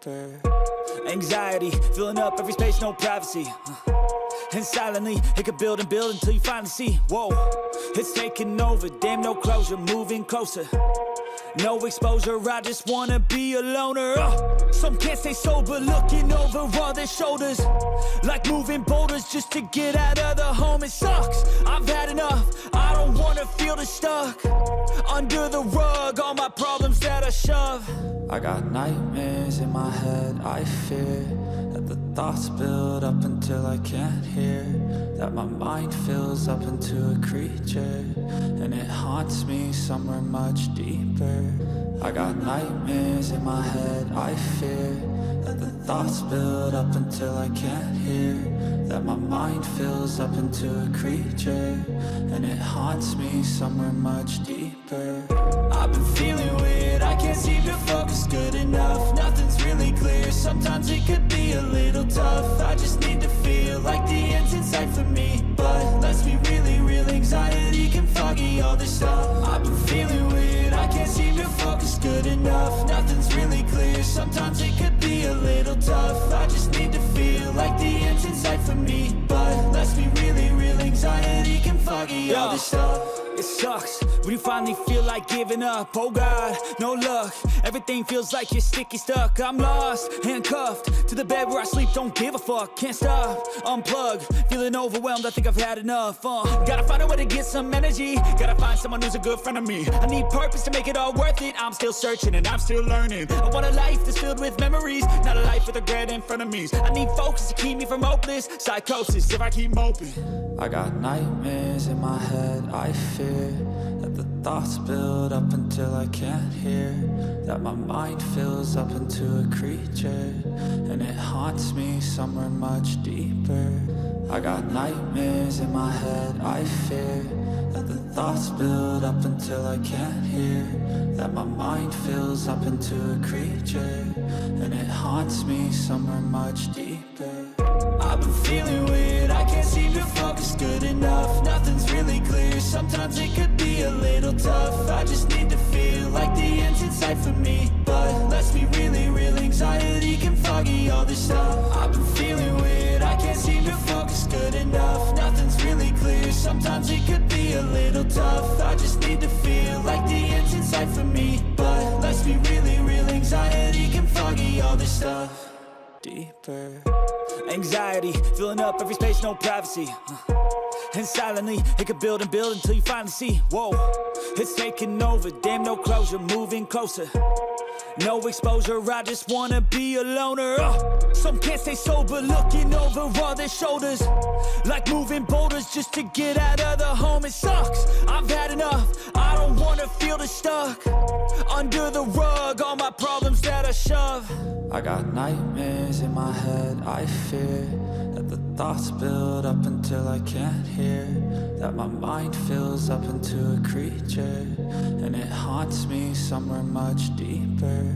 deeper. Anxiety, filling up every space, no privacy. And silently, it could build and build until you finally see, whoa, it's taking over, damn no closure, moving closer. No exposure, I just wanna be a loner. Some can't stay sober, looking over all their shoulders, like moving boulders just to get out of the home. It sucks, I've had enough, I don't wanna feel stuck under the rug, all my problems that I shove. I got nightmares in my head, I fear that the thoughts build up until I can't hear, that my mind fills up into a creature, and it haunts me somewhere much deeper. I got nightmares in my head, I fear that the thoughts build up until I can't hear, that my mind fills up into a creature, and it haunts me somewhere much deeper. I've been feeling weird, I can't seem to focus good enough, nothing's really clear, sometimes it could be a little tough. I just need to feel like the end's in sight for me, but let's be really real, anxiety can foggy all this stuff. I've been feeling weird, I can't seem to focus good enough, nothing's really clear, sometimes it could be a little tough. I just need to feel like the end's in sight for me, but let's be really real, anxiety can foggy all this stuff. It sucks when you finally feel like giving up. Oh God, no luck, everything feels like you're sticky stuck. I'm lost, handcuffed to the bed where I sleep, don't give a fuck. Can't stop, unplug, feeling overwhelmed, I think I've had enough. Gotta find a way to get some energy, gotta find someone who's a good friend of me. I need purpose to make it all worth it, I'm still searching and I'm still learning. I want a life that's filled with memories, not a life with regret in front of me. I need focus to keep me from hopeless psychosis if I keep moping. I got nightmares in my head, I fear that the thoughts build up until I can't hear, that my mind fills up into a creature, and it haunts me somewhere much deeper. I got nightmares in my head, I fear that the thoughts build up until I can't hear, that my mind fills up into a creature, and it haunts me somewhere much deeper. I've been feeling weird, I can't seem to focus good enough, nothing's really clear, sometimes it could be a little tough. I just need to feel like the end's in sight for me, but let's be really real, anxiety can foggy all this stuff. I've been feeling weird, I can't seem to focus good enough, nothing's really clear, sometimes it could be a little tough. I just need to feel like the end's in sight for me, but let's be really real, anxiety can foggy all this stuff. Deeper. Anxiety, filling up every space, no privacy. And silently, it could build and build until you finally see, whoa, it's taking over, damn no closure, moving closer. No exposure, I just wanna be a loner. Some can't stay sober, looking over all their shoulders, like moving boulders just to get out of the home. It sucks, I've had enough, I don't wanna feel stuck under the rug, all my problems that I shove. I got nightmares in my head, I fear that the thoughts build up until I can't hear, that my mind fills up into a creature, and it haunts me somewhere much deeper.